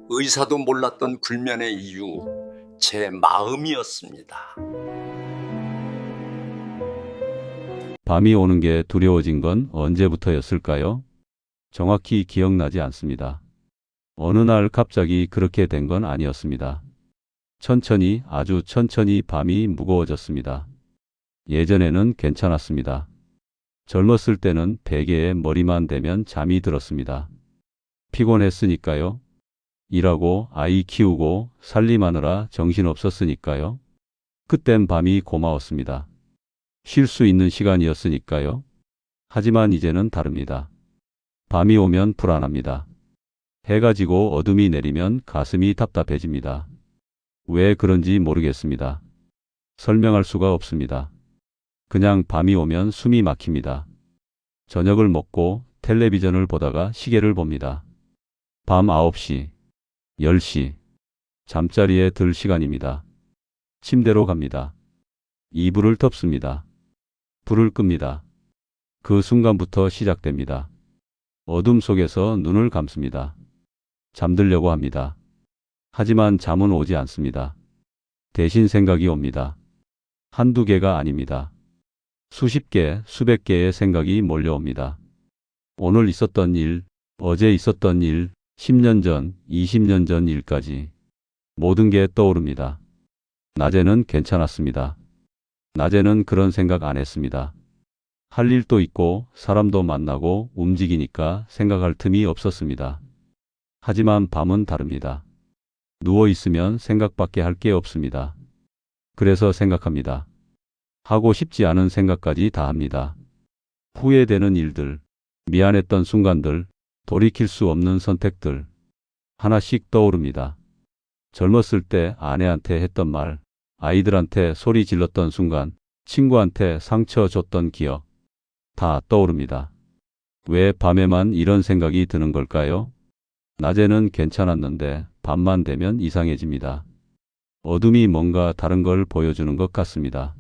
의사도 몰랐던 불면의 이유, 제 마음이었습니다. 밤이 오는 게 두려워진 건 언제부터였을까요? 정확히 기억나지 않습니다. 어느 날 갑자기 그렇게 된 건 아니었습니다. 천천히, 아주 천천히 밤이 무거워졌습니다. 예전에는 괜찮았습니다. 젊었을 때는 베개에 머리만 대면 잠이 들었습니다. 피곤했으니까요. 일하고 아이 키우고 살림하느라 정신없었으니까요. 그땐 밤이 고마웠습니다. 쉴 수 있는 시간이었으니까요. 하지만 이제는 다릅니다. 밤이 오면 불안합니다. 해가 지고 어둠이 내리면 가슴이 답답해집니다. 왜 그런지 모르겠습니다. 설명할 수가 없습니다. 그냥 밤이 오면 숨이 막힙니다. 저녁을 먹고 텔레비전을 보다가 시계를 봅니다. 밤 9시, 10시, 잠자리에 들 시간입니다. 침대로 갑니다. 이불을 덮습니다. 불을 끕니다. 그 순간부터 시작됩니다. 어둠 속에서 눈을 감습니다. 잠들려고 합니다. 하지만 잠은 오지 않습니다. 대신 생각이 옵니다. 한두 개가 아닙니다. 수십 개, 수백 개의 생각이 몰려옵니다. 오늘 있었던 일, 어제 있었던 일, 10년 전, 20년 전 일까지 모든 게 떠오릅니다. 낮에는 괜찮았습니다. 낮에는 그런 생각 안 했습니다. 할 일도 있고 사람도 만나고 움직이니까 생각할 틈이 없었습니다. 하지만 밤은 다릅니다. 누워 있으면 생각밖에 할 게 없습니다. 그래서 생각합니다. 하고 싶지 않은 생각까지 다 합니다. 후회되는 일들, 미안했던 순간들, 돌이킬 수 없는 선택들, 하나씩 떠오릅니다. 젊었을 때 아내한테 했던 말, 아이들한테 소리 질렀던 순간, 친구한테 상처 줬던 기억, 다 떠오릅니다. 왜 밤에만 이런 생각이 드는 걸까요? 낮에는 괜찮았는데 밤만 되면 이상해집니다. 어둠이 뭔가 다른 걸 보여주는 것 같습니다.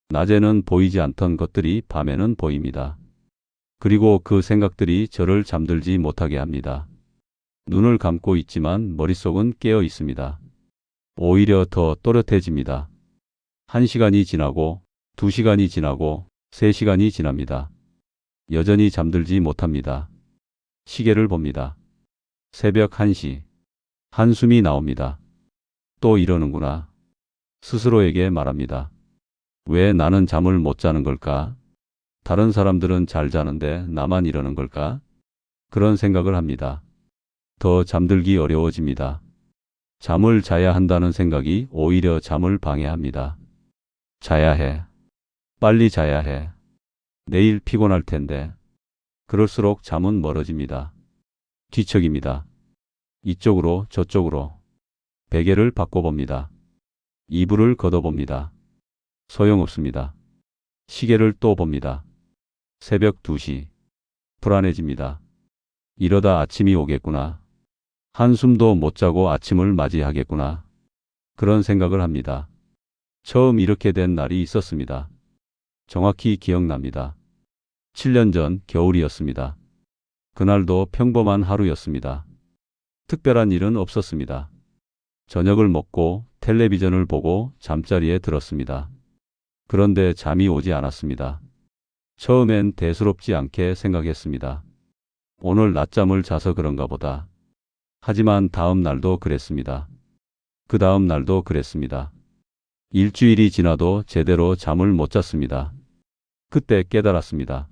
낮에는 보이지 않던 것들이 밤에는 보입니다. 그리고 그 생각들이 저를 잠들지 못하게 합니다. 눈을 감고 있지만 머릿속은 깨어 있습니다. 오히려 더 또렷해집니다. 1시간이 지나고 2시간이 지나고 3시간이 지납니다. 여전히 잠들지 못합니다. 시계를 봅니다. 새벽 1시. 한숨이 나옵니다. 또 이러는구나. 스스로에게 말합니다. 왜 나는 잠을 못 자는 걸까? 다른 사람들은 잘 자는데 나만 이러는 걸까? 그런 생각을 합니다. 더 잠들기 어려워집니다. 잠을 자야 한다는 생각이 오히려 잠을 방해합니다. 자야 해. 빨리 자야 해. 내일 피곤할 텐데. 그럴수록 잠은 멀어집니다. 뒤척입니다. 이쪽으로 저쪽으로. 베개를 바꿔봅니다. 이불을 걷어봅니다. 소용없습니다. 시계를 또 봅니다. 새벽 2시. 불안해집니다. 이러다 아침이 오겠구나. 한숨도 못 자고 아침을 맞이하겠구나. 그런 생각을 합니다. 처음 이렇게 된 날이 있었습니다. 정확히 기억납니다. 7년 전 겨울이었습니다. 그날도 평범한 하루였습니다. 특별한 일은 없었습니다. 저녁을 먹고 텔레비전을 보고 잠자리에 들었습니다. 그런데 잠이 오지 않았습니다. 처음엔 대수롭지 않게 생각했습니다. 오늘 낮잠을 자서 그런가 보다. 하지만 다음 날도 그랬습니다. 그 다음 날도 그랬습니다. 일주일이 지나도 제대로 잠을 못 잤습니다. 그때 깨달았습니다.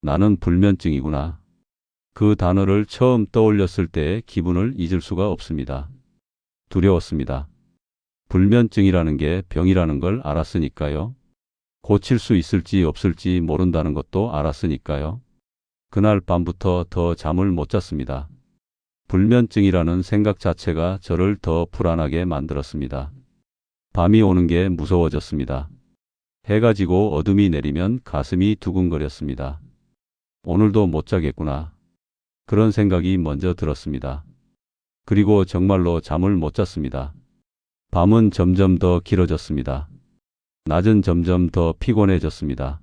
나는 불면증이구나. 그 단어를 처음 떠올렸을 때의 기분을 잊을 수가 없습니다. 두려웠습니다. 불면증이라는 게 병이라는 걸 알았으니까요. 고칠 수 있을지 없을지 모른다는 것도 알았으니까요. 그날 밤부터 더 잠을 못 잤습니다. 불면증이라는 생각 자체가 저를 더 불안하게 만들었습니다. 밤이 오는 게 무서워졌습니다. 해가 지고 어둠이 내리면 가슴이 두근거렸습니다. 오늘도 못 자겠구나. 그런 생각이 먼저 들었습니다. 그리고 정말로 잠을 못 잤습니다. 밤은 점점 더 길어졌습니다. 낮은 점점 더 피곤해졌습니다.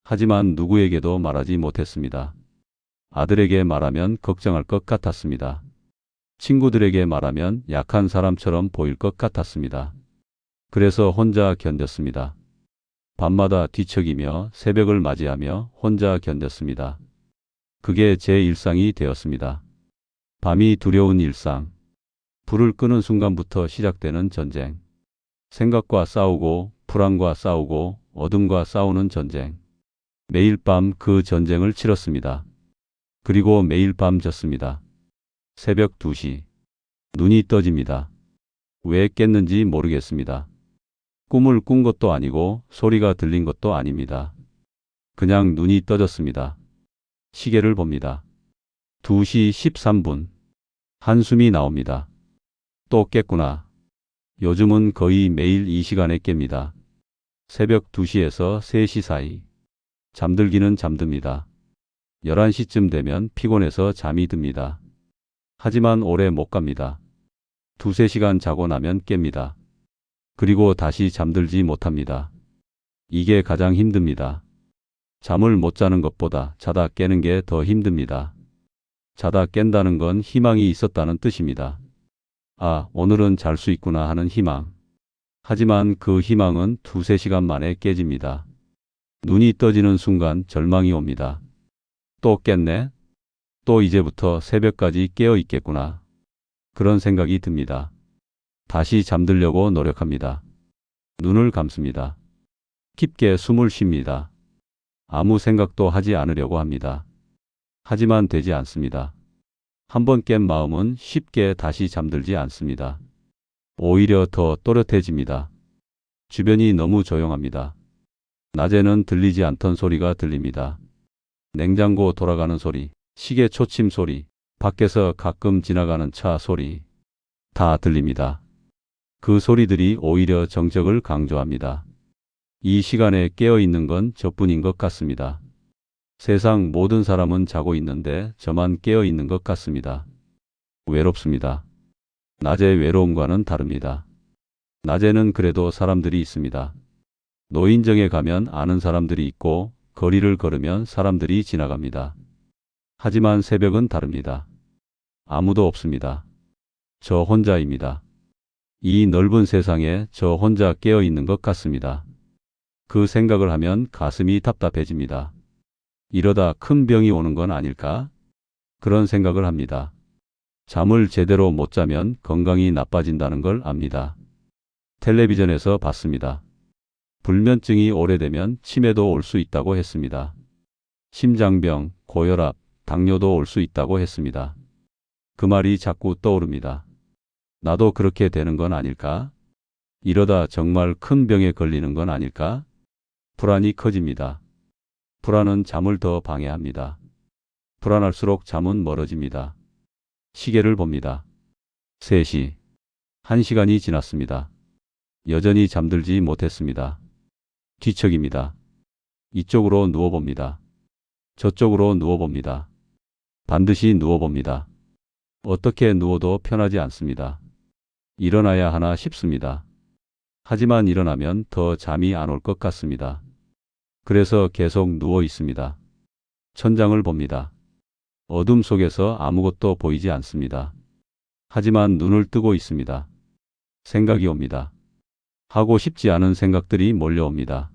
하지만 누구에게도 말하지 못했습니다. 아들에게 말하면 걱정할 것 같았습니다. 친구들에게 말하면 약한 사람처럼 보일 것 같았습니다. 그래서 혼자 견뎠습니다. 밤마다 뒤척이며 새벽을 맞이하며 혼자 견뎠습니다. 그게 제 일상이 되었습니다. 밤이 두려운 일상. 불을 끄는 순간부터 시작되는 전쟁. 생각과 싸우고 불안과 싸우고 어둠과 싸우는 전쟁. 매일 밤 그 전쟁을 치렀습니다. 그리고 매일 밤 졌습니다. 새벽 2시. 눈이 떠집니다. 왜 깼는지 모르겠습니다. 꿈을 꾼 것도 아니고 소리가 들린 것도 아닙니다. 그냥 눈이 떠졌습니다. 시계를 봅니다. 2시 13분. 한숨이 나옵니다. 또 깼구나. 요즘은 거의 매일 이 시간에 깹니다. 새벽 2시에서 3시 사이. 잠들기는 잠듭니다. 11시쯤 되면 피곤해서 잠이 듭니다. 하지만 오래 못 갑니다. 2~3시간 자고 나면 깹니다. 그리고 다시 잠들지 못합니다. 이게 가장 힘듭니다. 잠을 못 자는 것보다 자다 깨는 게 더 힘듭니다. 자다 깬다는 건 희망이 있었다는 뜻입니다. 아, 오늘은 잘 수 있구나 하는 희망. 하지만 그 희망은 2~3시간 만에 깨집니다. 눈이 떠지는 순간 절망이 옵니다. 또 깼네? 또 이제부터 새벽까지 깨어 있겠구나. 그런 생각이 듭니다. 다시 잠들려고 노력합니다. 눈을 감습니다. 깊게 숨을 쉽니다. 아무 생각도 하지 않으려고 합니다. 하지만 되지 않습니다. 한번 깬 마음은 쉽게 다시 잠들지 않습니다. 오히려 더 또렷해집니다. 주변이 너무 조용합니다. 낮에는 들리지 않던 소리가 들립니다. 냉장고 돌아가는 소리, 시계 초침 소리, 밖에서 가끔 지나가는 차 소리, 다 들립니다. 그 소리들이 오히려 정적을 강조합니다. 이 시간에 깨어 있는 건 저뿐인 것 같습니다. 세상 모든 사람은 자고 있는데 저만 깨어 있는 것 같습니다. 외롭습니다. 낮의 외로움과는 다릅니다. 낮에는 그래도 사람들이 있습니다. 노인정에 가면 아는 사람들이 있고 거리를 걸으면 사람들이 지나갑니다. 하지만 새벽은 다릅니다. 아무도 없습니다. 저 혼자입니다. 이 넓은 세상에 저 혼자 깨어 있는 것 같습니다. 그 생각을 하면 가슴이 답답해집니다. 이러다 큰 병이 오는 건 아닐까? 그런 생각을 합니다. 잠을 제대로 못 자면 건강이 나빠진다는 걸 압니다. 텔레비전에서 봤습니다. 불면증이 오래되면 치매도 올 수 있다고 했습니다. 심장병, 고혈압, 당뇨도 올 수 있다고 했습니다. 그 말이 자꾸 떠오릅니다. 나도 그렇게 되는 건 아닐까? 이러다 정말 큰 병에 걸리는 건 아닐까? 불안이 커집니다. 불안은 잠을 더 방해합니다. 불안할수록 잠은 멀어집니다. 시계를 봅니다. 3시. 1시간이 지났습니다. 여전히 잠들지 못했습니다. 뒤척입니다. 이쪽으로 누워봅니다. 저쪽으로 누워봅니다. 반드시 누워봅니다. 어떻게 누워도 편하지 않습니다. 일어나야 하나 싶습니다. 하지만 일어나면 더 잠이 안 올 것 같습니다. 그래서 계속 누워 있습니다. 천장을 봅니다. 어둠 속에서 아무것도 보이지 않습니다. 하지만 눈을 뜨고 있습니다. 생각이 옵니다. 하고 싶지 않은 생각들이 몰려옵니다.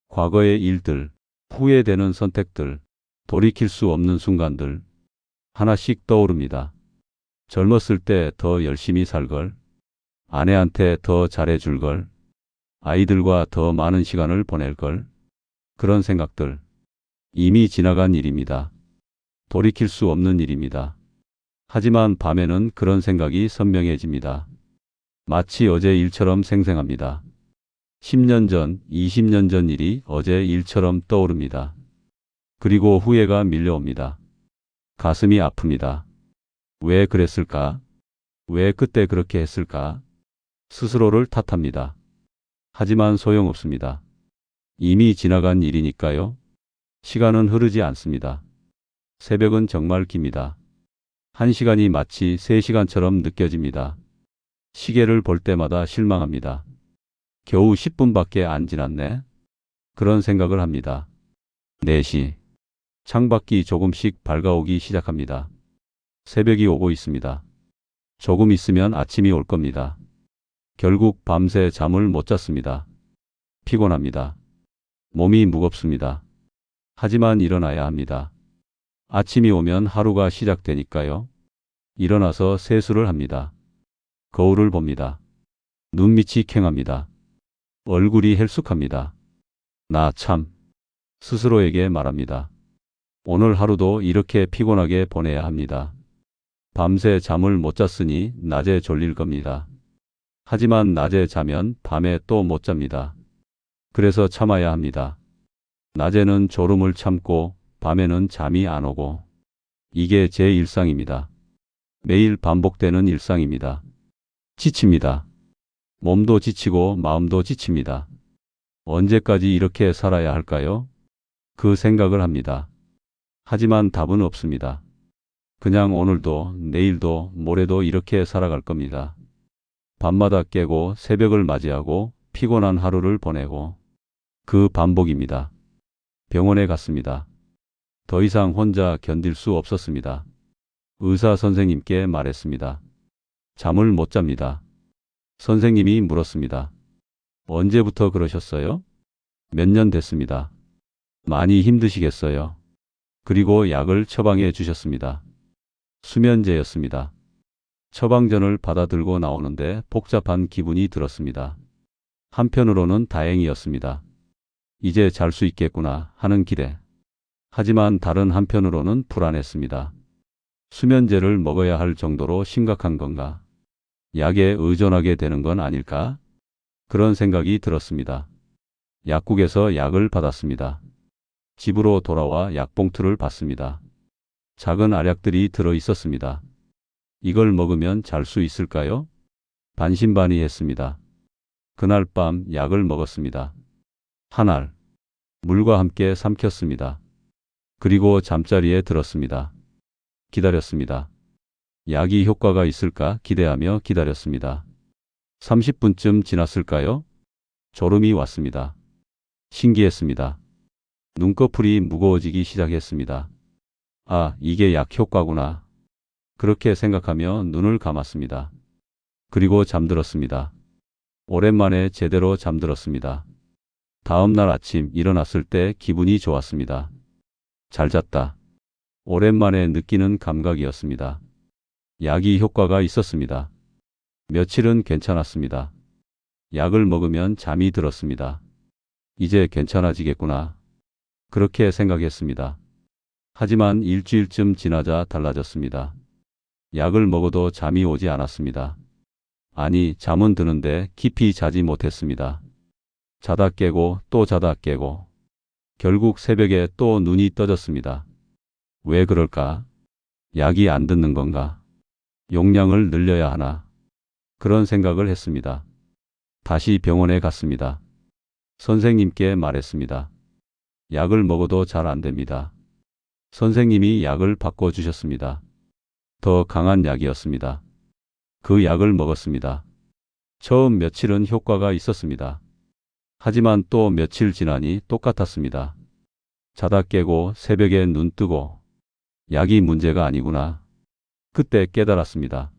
과거의 일들, 후회되는 선택들, 돌이킬 수 없는 순간들, 하나씩 떠오릅니다. 젊었을 때 더 열심히 살 걸, 아내한테 더 잘해줄 걸, 아이들과 더 많은 시간을 보낼 걸, 그런 생각들. 이미 지나간 일입니다. 돌이킬 수 없는 일입니다. 하지만 밤에는 그런 생각이 선명해집니다. 마치 어제 일처럼 생생합니다. 10년 전, 20년 전 일이 어제 일처럼 떠오릅니다. 그리고 후회가 밀려옵니다. 가슴이 아픕니다. 왜 그랬을까? 왜 그때 그렇게 했을까? 스스로를 탓합니다. 하지만 소용없습니다. 이미 지나간 일이니까요. 시간은 흐르지 않습니다. 새벽은 정말 깁니다. 1시간이 마치 3시간처럼 느껴집니다. 시계를 볼 때마다 실망합니다. 겨우 10분밖에 안 지났네. 그런 생각을 합니다. 4시. 창밖이 조금씩 밝아오기 시작합니다. 새벽이 오고 있습니다. 조금 있으면 아침이 올 겁니다. 결국 밤새 잠을 못 잤습니다. 피곤합니다. 몸이 무겁습니다. 하지만 일어나야 합니다. 아침이 오면 하루가 시작되니까요. 일어나서 세수를 합니다. 거울을 봅니다. 눈밑이 퀭합니다. 얼굴이 헬쑥합니다. 나 참, 스스로에게 말합니다. 오늘 하루도 이렇게 피곤하게 보내야 합니다. 밤새 잠을 못 잤으니 낮에 졸릴 겁니다. 하지만 낮에 자면 밤에 또 못 잡니다. 그래서 참아야 합니다. 낮에는 졸음을 참고 밤에는 잠이 안 오고. 이게 제 일상입니다. 매일 반복되는 일상입니다. 지칩니다. 몸도 지치고 마음도 지칩니다. 언제까지 이렇게 살아야 할까요? 그 생각을 합니다. 하지만 답은 없습니다. 그냥 오늘도 내일도 모레도 이렇게 살아갈 겁니다. 밤마다 깨고 새벽을 맞이하고 피곤한 하루를 보내고 그 반복입니다. 병원에 갔습니다. 더 이상 혼자 견딜 수 없었습니다. 의사 선생님께 말했습니다. 잠을 못 잡니다. 선생님이 물었습니다. 언제부터 그러셨어요? 몇 년 됐습니다. 많이 힘드시겠어요? 그리고 약을 처방해 주셨습니다. 수면제였습니다. 처방전을 받아 들고 나오는데 복잡한 기분이 들었습니다. 한편으로는 다행이었습니다. 이제 잘 수 있겠구나 하는 기대. 하지만 다른 한편으로는 불안했습니다. 수면제를 먹어야 할 정도로 심각한 건가? 약에 의존하게 되는 건 아닐까? 그런 생각이 들었습니다. 약국에서 약을 받았습니다. 집으로 돌아와 약봉투를 봤습니다. 작은 알약들이 들어 있었습니다. 이걸 먹으면 잘 수 있을까요? 반신반의했습니다. 그날 밤 약을 먹었습니다. 한 알, 물과 함께 삼켰습니다. 그리고 잠자리에 들었습니다. 기다렸습니다. 약이 효과가 있을까 기대하며 기다렸습니다. 30분쯤 지났을까요? 졸음이 왔습니다. 신기했습니다. 눈꺼풀이 무거워지기 시작했습니다. 아, 이게 약 효과구나. 그렇게 생각하며 눈을 감았습니다. 그리고 잠들었습니다. 오랜만에 제대로 잠들었습니다. 다음 날 아침 일어났을 때 기분이 좋았습니다. 잘 잤다. 오랜만에 느끼는 감각이었습니다. 약이 효과가 있었습니다. 며칠은 괜찮았습니다. 약을 먹으면 잠이 들었습니다. 이제 괜찮아지겠구나. 그렇게 생각했습니다. 하지만 일주일쯤 지나자 달라졌습니다. 약을 먹어도 잠이 오지 않았습니다. 아니, 잠은 드는데 깊이 자지 못했습니다. 자다 깨고 또 자다 깨고 결국 새벽에 또 눈이 떠졌습니다. 왜 그럴까? 약이 안 듣는 건가? 용량을 늘려야 하나? 그런 생각을 했습니다. 다시 병원에 갔습니다. 선생님께 말했습니다. 약을 먹어도 잘 안 됩니다. 선생님이 약을 바꿔주셨습니다. 더 강한 약이었습니다. 그 약을 먹었습니다. 처음 며칠은 효과가 있었습니다. 하지만 또 며칠 지나니 똑같았습니다. 자다 깨고 새벽에 눈 뜨고 약이 문제가 아니구나. 그때 깨달았습니다.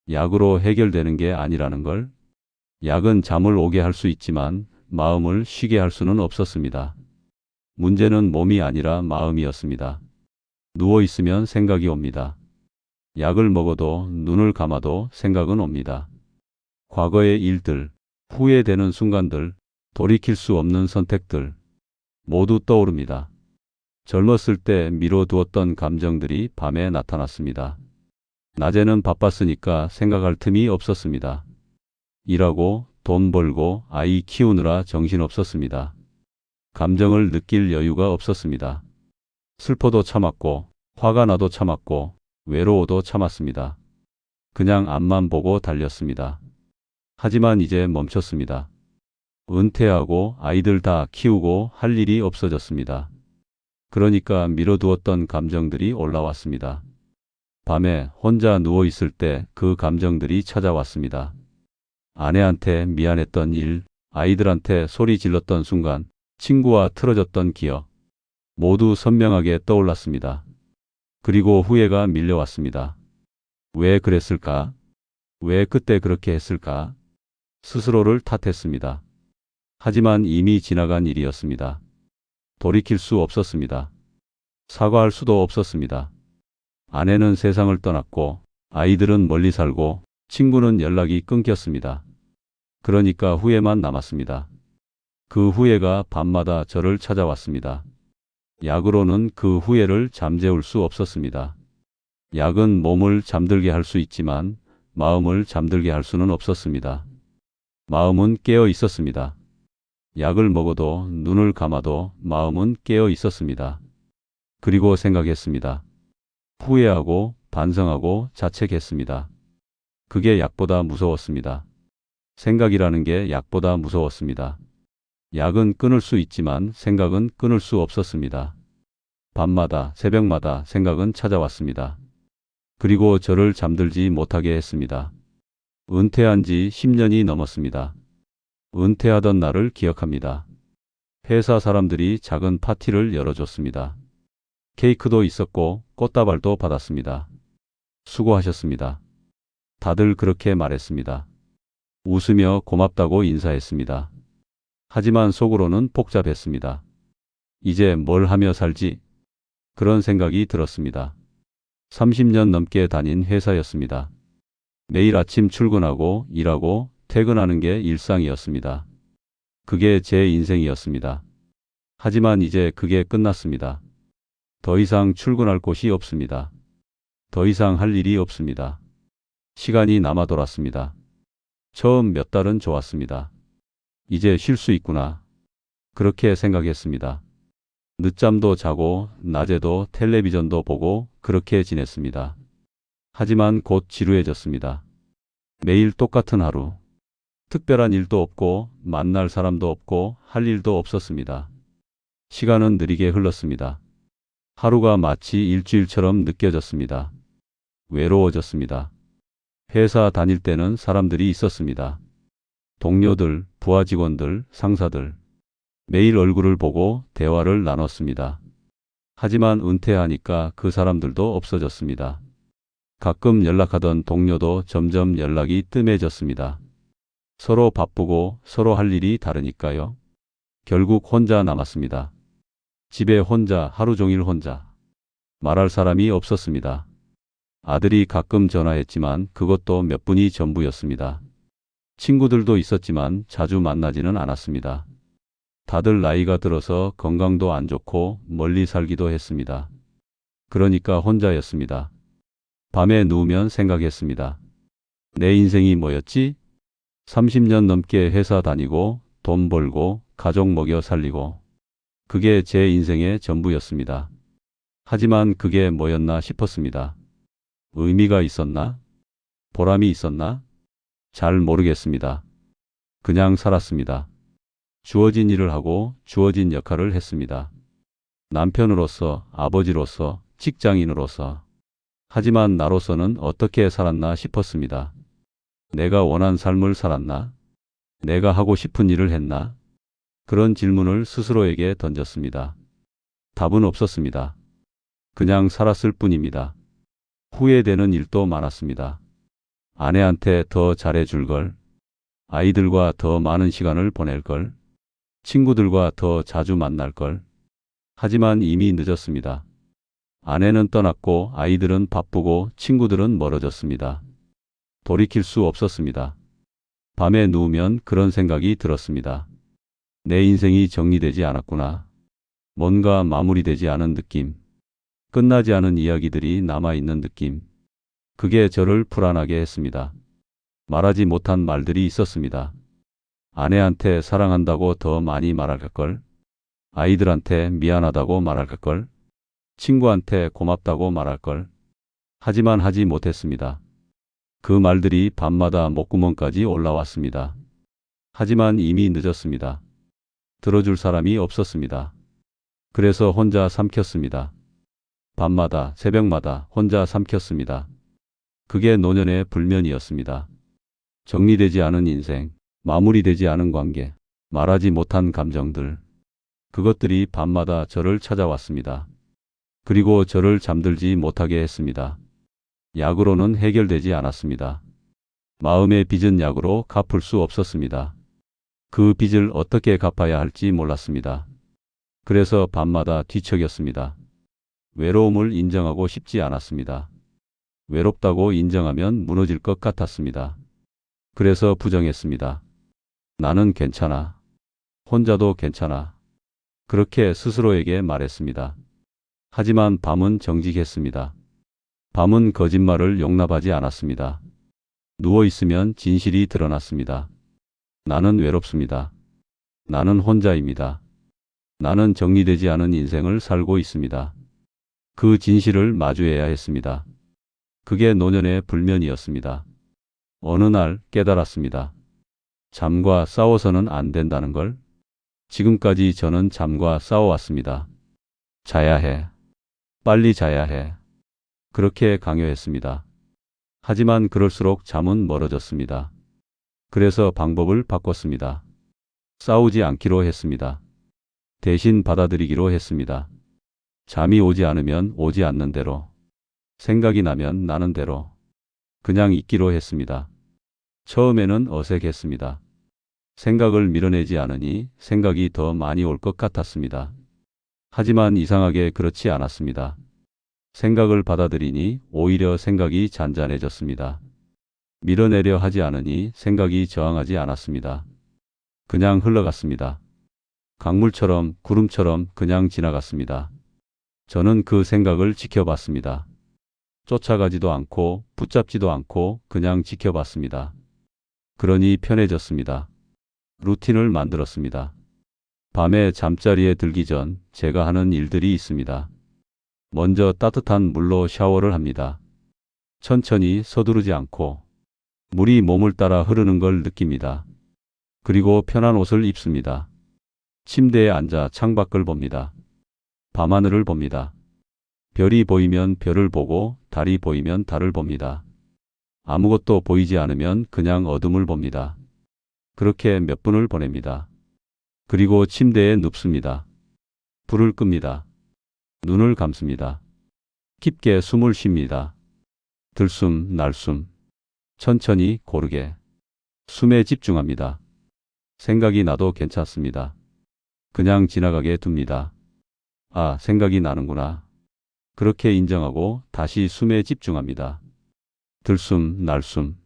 약으로 해결되는 게 아니라는 걸. 약은 잠을 오게 할 수 있지만 마음을 쉬게 할 수는 없었습니다. 문제는 몸이 아니라 마음이었습니다. 누워 있으면 생각이 옵니다. 약을 먹어도 눈을 감아도 생각은 옵니다. 과거의 일들, 후회되는 순간들, 돌이킬 수 없는 선택들 모두 떠오릅니다. 젊었을 때 미뤄두었던 감정들이 밤에 나타났습니다. 낮에는 바빴으니까 생각할 틈이 없었습니다. 일하고 돈 벌고 아이 키우느라 정신없었습니다. 감정을 느낄 여유가 없었습니다. 슬퍼도 참았고 화가 나도 참았고 외로워도 참았습니다. 그냥 앞만 보고 달렸습니다. 하지만 이제 멈췄습니다. 은퇴하고 아이들 다 키우고 할 일이 없어졌습니다. 그러니까 미뤄두었던 감정들이 올라왔습니다. 밤에 혼자 누워 있을 때 그 감정들이 찾아왔습니다. 아내한테 미안했던 일, 아이들한테 소리 질렀던 순간, 친구와 틀어졌던 기억, 모두 선명하게 떠올랐습니다. 그리고 후회가 밀려왔습니다. 왜 그랬을까? 왜 그때 그렇게 했을까? 스스로를 탓했습니다. 하지만 이미 지나간 일이었습니다. 돌이킬 수 없었습니다. 사과할 수도 없었습니다. 아내는 세상을 떠났고 아이들은 멀리 살고 친구는 연락이 끊겼습니다. 그러니까 후회만 남았습니다. 그 후회가 밤마다 저를 찾아왔습니다. 약으로는 그 후회를 잠재울 수 없었습니다. 약은 몸을 잠들게 할 수 있지만 마음을 잠들게 할 수는 없었습니다. 마음은 깨어 있었습니다. 약을 먹어도 눈을 감아도 마음은 깨어 있었습니다. 그리고 생각했습니다. 후회하고 반성하고 자책했습니다. 그게 약보다 무서웠습니다. 생각이라는 게 약보다 무서웠습니다. 약은 끊을 수 있지만 생각은 끊을 수 없었습니다. 밤마다, 새벽마다 생각은 찾아왔습니다. 그리고 저를 잠들지 못하게 했습니다. 은퇴한 지 10년이 넘었습니다. 은퇴하던 날을 기억합니다. 회사 사람들이 작은 파티를 열어줬습니다. 케이크도 있었고 꽃다발도 받았습니다. 수고하셨습니다. 다들 그렇게 말했습니다. 웃으며 고맙다고 인사했습니다. 하지만 속으로는 복잡했습니다. 이제 뭘 하며 살지? 그런 생각이 들었습니다. 30년 넘게 다닌 회사였습니다. 매일 아침 출근하고 일하고 퇴근하는 게 일상이었습니다. 그게 제 인생이었습니다. 하지만 이제 그게 끝났습니다. 더 이상 출근할 곳이 없습니다. 더 이상 할 일이 없습니다. 시간이 남아 돌았습니다. 처음 몇 달은 좋았습니다. 이제 쉴 수 있구나. 그렇게 생각했습니다. 늦잠도 자고 낮에도 텔레비전도 보고 그렇게 지냈습니다. 하지만 곧 지루해졌습니다. 매일 똑같은 하루. 특별한 일도 없고 만날 사람도 없고 할 일도 없었습니다. 시간은 느리게 흘렀습니다. 하루가 마치 일주일처럼 느껴졌습니다. 외로워졌습니다. 회사 다닐 때는 사람들이 있었습니다. 동료들, 부하 직원들, 상사들. 매일 얼굴을 보고 대화를 나눴습니다. 하지만 은퇴하니까 그 사람들도 없어졌습니다. 가끔 연락하던 동료도 점점 연락이 뜸해졌습니다. 서로 바쁘고 서로 할 일이 다르니까요. 결국 혼자 남았습니다. 집에 혼자, 하루 종일 혼자. 말할 사람이 없었습니다. 아들이 가끔 전화했지만 그것도 몇 분이 전부였습니다. 친구들도 있었지만 자주 만나지는 않았습니다. 다들 나이가 들어서 건강도 안 좋고 멀리 살기도 했습니다. 그러니까 혼자였습니다. 밤에 누우면 생각했습니다. 내 인생이 뭐였지? 30년 넘게 회사 다니고 돈 벌고 가족 먹여 살리고 그게 제 인생의 전부였습니다. 하지만 그게 뭐였나 싶었습니다. 의미가 있었나? 보람이 있었나? 잘 모르겠습니다. 그냥 살았습니다. 주어진 일을 하고 주어진 역할을 했습니다. 남편으로서, 아버지로서, 직장인으로서. 하지만 나로서는 어떻게 살았나 싶었습니다. 내가 원한 삶을 살았나? 내가 하고 싶은 일을 했나? 그런 질문을 스스로에게 던졌습니다. 답은 없었습니다. 그냥 살았을 뿐입니다. 후회되는 일도 많았습니다. 아내한테 더 잘해줄 걸, 아이들과 더 많은 시간을 보낼 걸, 친구들과 더 자주 만날 걸. 하지만 이미 늦었습니다. 아내는 떠났고 아이들은 바쁘고 친구들은 멀어졌습니다. 돌이킬 수 없었습니다. 밤에 누우면 그런 생각이 들었습니다. 내 인생이 정리되지 않았구나. 뭔가 마무리되지 않은 느낌. 끝나지 않은 이야기들이 남아있는 느낌. 그게 저를 불안하게 했습니다. 말하지 못한 말들이 있었습니다. 아내한테 사랑한다고 더 많이 말할 걸. 아이들한테 미안하다고 말할 걸. 친구한테 고맙다고 말할 걸. 하지만 하지 못했습니다. 그 말들이 밤마다 목구멍까지 올라왔습니다. 하지만 이미 늦었습니다. 들어줄 사람이 없었습니다. 그래서 혼자 삼켰습니다. 밤마다, 새벽마다 혼자 삼켰습니다. 그게 노년의 불면이었습니다. 정리되지 않은 인생, 마무리되지 않은 관계, 말하지 못한 감정들. 그것들이 밤마다 저를 찾아왔습니다. 그리고 저를 잠들지 못하게 했습니다. 약으로는 해결되지 않았습니다. 마음의 빚은 약으로 갚을 수 없었습니다. 그 빚을 어떻게 갚아야 할지 몰랐습니다. 그래서 밤마다 뒤척였습니다. 외로움을 인정하고 싶지 않았습니다. 외롭다고 인정하면 무너질 것 같았습니다. 그래서 부정했습니다. 나는 괜찮아. 혼자도 괜찮아. 그렇게 스스로에게 말했습니다. 하지만 밤은 정직했습니다. 밤은 거짓말을 용납하지 않았습니다. 누워있으면 진실이 드러났습니다. 나는 외롭습니다. 나는 혼자입니다. 나는 정리되지 않은 인생을 살고 있습니다. 그 진실을 마주해야 했습니다. 그게 노년의 불면이었습니다. 어느 날 깨달았습니다. 잠과 싸워서는 안 된다는 걸. 지금까지 저는 잠과 싸워왔습니다. 자야 해. 빨리 자야 해. 그렇게 강요했습니다. 하지만 그럴수록 잠은 멀어졌습니다. 그래서 방법을 바꿨습니다. 싸우지 않기로 했습니다. 대신 받아들이기로 했습니다. 잠이 오지 않으면 오지 않는 대로, 생각이 나면 나는 대로, 그냥 있기로 했습니다. 처음에는 어색했습니다. 생각을 밀어내지 않으니 생각이 더 많이 올 것 같았습니다. 하지만 이상하게 그렇지 않았습니다. 생각을 받아들이니 오히려 생각이 잔잔해졌습니다. 밀어내려 하지 않으니 생각이 저항하지 않았습니다. 그냥 흘러갔습니다. 강물처럼 구름처럼 그냥 지나갔습니다. 저는 그 생각을 지켜봤습니다. 쫓아가지도 않고 붙잡지도 않고 그냥 지켜봤습니다. 그러니 편해졌습니다. 루틴을 만들었습니다. 밤에 잠자리에 들기 전 제가 하는 일들이 있습니다. 먼저 따뜻한 물로 샤워를 합니다. 천천히 서두르지 않고 물이 몸을 따라 흐르는 걸 느낍니다. 그리고 편한 옷을 입습니다. 침대에 앉아 창밖을 봅니다. 밤하늘을 봅니다. 별이 보이면 별을 보고 달이 보이면 달을 봅니다. 아무것도 보이지 않으면 그냥 어둠을 봅니다. 그렇게 몇 분을 보냅니다. 그리고 침대에 눕습니다. 불을 끕니다. 눈을 감습니다. 깊게 숨을 쉽니다. 들숨, 날숨. 천천히 고르게. 숨에 집중합니다. 생각이 나도 괜찮습니다. 그냥 지나가게 둡니다. 아, 생각이 나는구나. 그렇게 인정하고 다시 숨에 집중합니다. 들숨, 날숨.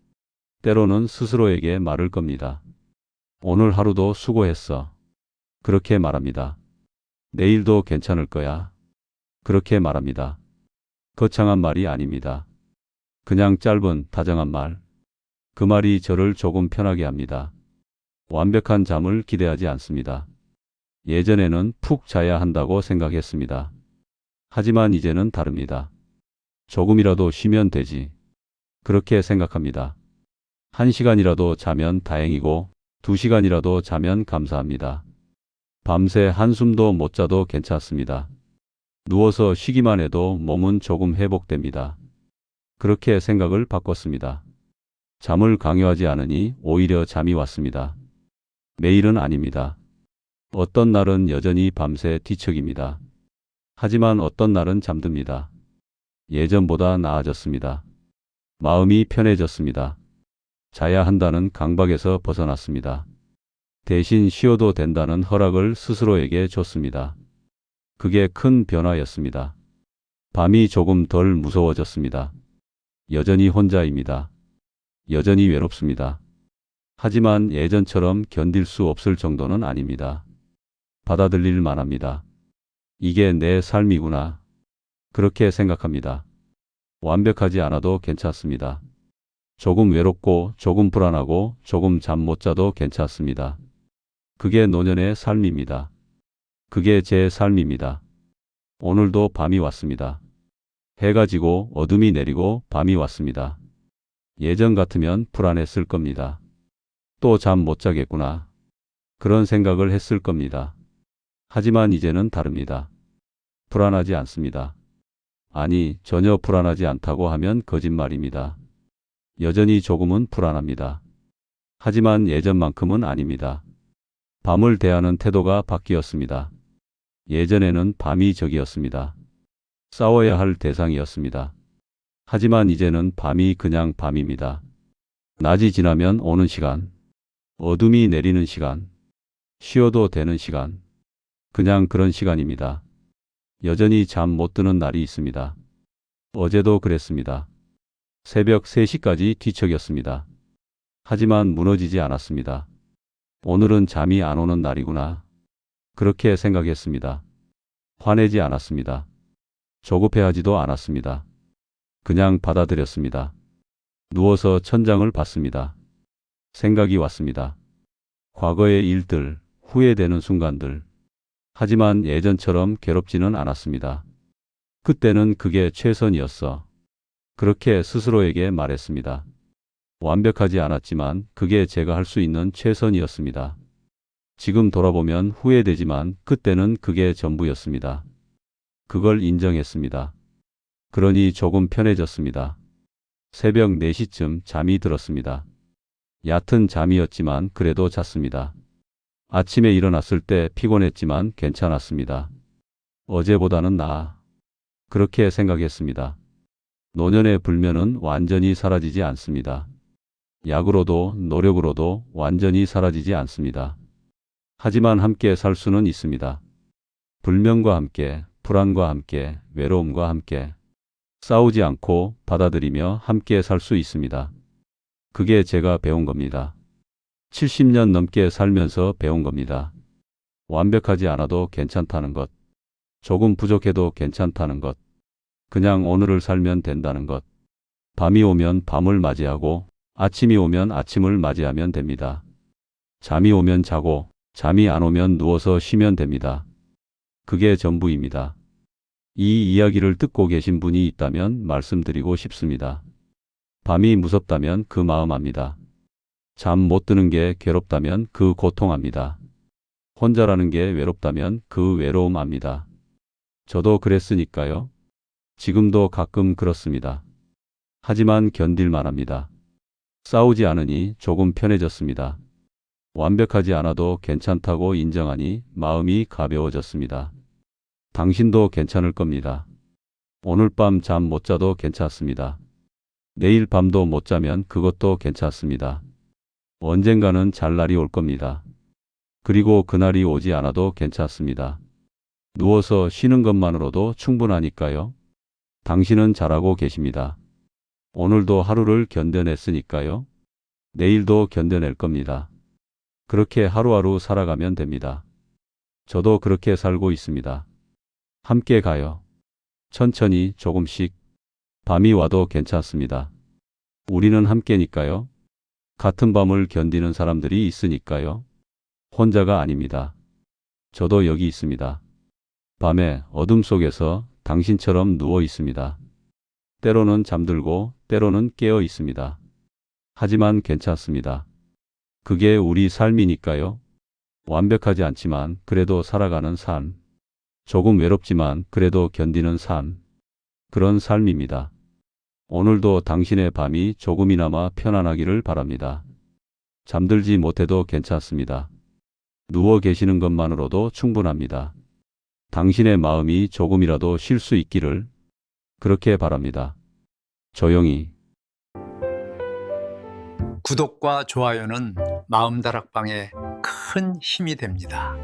때로는 스스로에게 말을 겁니다. 오늘 하루도 수고했어. 그렇게 말합니다. 내일도 괜찮을 거야. 그렇게 말합니다. 거창한 말이 아닙니다. 그냥 짧은 다정한 말. 그 말이 저를 조금 편하게 합니다. 완벽한 잠을 기대하지 않습니다. 예전에는 푹 자야 한다고 생각했습니다. 하지만 이제는 다릅니다. 조금이라도 쉬면 되지. 그렇게 생각합니다. 1시간이라도 자면 다행이고 2시간이라도 자면 감사합니다. 밤새 한숨도 못 자도 괜찮습니다. 누워서 쉬기만 해도 몸은 조금 회복됩니다. 그렇게 생각을 바꿨습니다. 잠을 강요하지 않으니 오히려 잠이 왔습니다. 매일은 아닙니다. 어떤 날은 여전히 밤새 뒤척입니다. 하지만 어떤 날은 잠듭니다. 예전보다 나아졌습니다. 마음이 편해졌습니다. 자야 한다는 강박에서 벗어났습니다. 대신 쉬어도 된다는 허락을 스스로에게 줬습니다. 그게 큰 변화였습니다. 밤이 조금 덜 무서워졌습니다. 여전히 혼자입니다. 여전히 외롭습니다. 하지만 예전처럼 견딜 수 없을 정도는 아닙니다. 받아들일 만합니다. 이게 내 삶이구나. 그렇게 생각합니다. 완벽하지 않아도 괜찮습니다. 조금 외롭고 조금 불안하고 조금 잠 못 자도 괜찮습니다. 그게 노년의 삶입니다. 그게 제 삶입니다. 오늘도 밤이 왔습니다. 해가 지고 어둠이 내리고 밤이 왔습니다. 예전 같으면 불안했을 겁니다. 또 잠 못 자겠구나. 그런 생각을 했을 겁니다. 하지만 이제는 다릅니다. 불안하지 않습니다. 아니, 전혀 불안하지 않다고 하면 거짓말입니다. 여전히 조금은 불안합니다. 하지만 예전만큼은 아닙니다. 밤을 대하는 태도가 바뀌었습니다. 예전에는 밤이 적이었습니다. 싸워야 할 대상이었습니다. 하지만 이제는 밤이 그냥 밤입니다. 낮이 지나면 오는 시간, 어둠이 내리는 시간, 쉬어도 되는 시간, 그냥 그런 시간입니다. 여전히 잠 못 드는 날이 있습니다. 어제도 그랬습니다. 새벽 3시까지 뒤척였습니다. 하지만 무너지지 않았습니다. 오늘은 잠이 안 오는 날이구나. 그렇게 생각했습니다. 화내지 않았습니다. 조급해하지도 않았습니다. 그냥 받아들였습니다. 누워서 천장을 봤습니다. 생각이 왔습니다. 과거의 일들, 후회되는 순간들. 하지만 예전처럼 괴롭지는 않았습니다. 그때는 그게 최선이었어. 그렇게 스스로에게 말했습니다. 완벽하지 않았지만 그게 제가 할 수 있는 최선이었습니다. 지금 돌아보면 후회되지만 그때는 그게 전부였습니다. 그걸 인정했습니다. 그러니 조금 편해졌습니다. 새벽 4시쯤 잠이 들었습니다. 얕은 잠이었지만 그래도 잤습니다. 아침에 일어났을 때 피곤했지만 괜찮았습니다. 어제보다는 나아. 그렇게 생각했습니다. 노년의 불면은 완전히 사라지지 않습니다. 약으로도 노력으로도 완전히 사라지지 않습니다. 하지만 함께 살 수는 있습니다. 불면과 함께, 불안과 함께, 외로움과 함께 싸우지 않고 받아들이며 함께 살 수 있습니다. 그게 제가 배운 겁니다. 70년 넘게 살면서 배운 겁니다. 완벽하지 않아도 괜찮다는 것. 조금 부족해도 괜찮다는 것. 그냥 오늘을 살면 된다는 것. 밤이 오면 밤을 맞이하고 아침이 오면 아침을 맞이하면 됩니다. 잠이 오면 자고 잠이 안 오면 누워서 쉬면 됩니다. 그게 전부입니다. 이 이야기를 듣고 계신 분이 있다면 말씀드리고 싶습니다. 밤이 무섭다면 그 마음 압니다. 잠 못 드는 게 괴롭다면 그 고통 압니다. 혼자라는 게 외롭다면 그 외로움 압니다. 저도 그랬으니까요. 지금도 가끔 그렇습니다. 하지만 견딜만 합니다. 싸우지 않으니 조금 편해졌습니다. 완벽하지 않아도 괜찮다고 인정하니 마음이 가벼워졌습니다. 당신도 괜찮을 겁니다. 오늘 밤 잠 못 자도 괜찮습니다. 내일 밤도 못 자면 그것도 괜찮습니다. 언젠가는 잘 날이 올 겁니다. 그리고 그날이 오지 않아도 괜찮습니다. 누워서 쉬는 것만으로도 충분하니까요. 당신은 잘하고 계십니다. 오늘도 하루를 견뎌냈으니까요. 내일도 견뎌낼 겁니다. 그렇게 하루하루 살아가면 됩니다. 저도 그렇게 살고 있습니다. 함께 가요. 천천히 조금씩. 밤이 와도 괜찮습니다. 우리는 함께니까요. 같은 밤을 견디는 사람들이 있으니까요. 혼자가 아닙니다. 저도 여기 있습니다. 밤에 어둠 속에서 당신처럼 누워 있습니다. 때로는 잠들고 때로는 깨어 있습니다. 하지만 괜찮습니다. 그게 우리 삶이니까요. 완벽하지 않지만 그래도 살아가는 삶. 조금 외롭지만 그래도 견디는 삶. 그런 삶입니다. 오늘도 당신의 밤이 조금이나마 편안하기를 바랍니다. 잠들지 못해도 괜찮습니다. 누워 계시는 것만으로도 충분합니다. 당신의 마음이 조금이라도 쉴 수 있기를 그렇게 바랍니다. 조용히. 구독과 좋아요는 마음다락방에 큰 힘이 됩니다.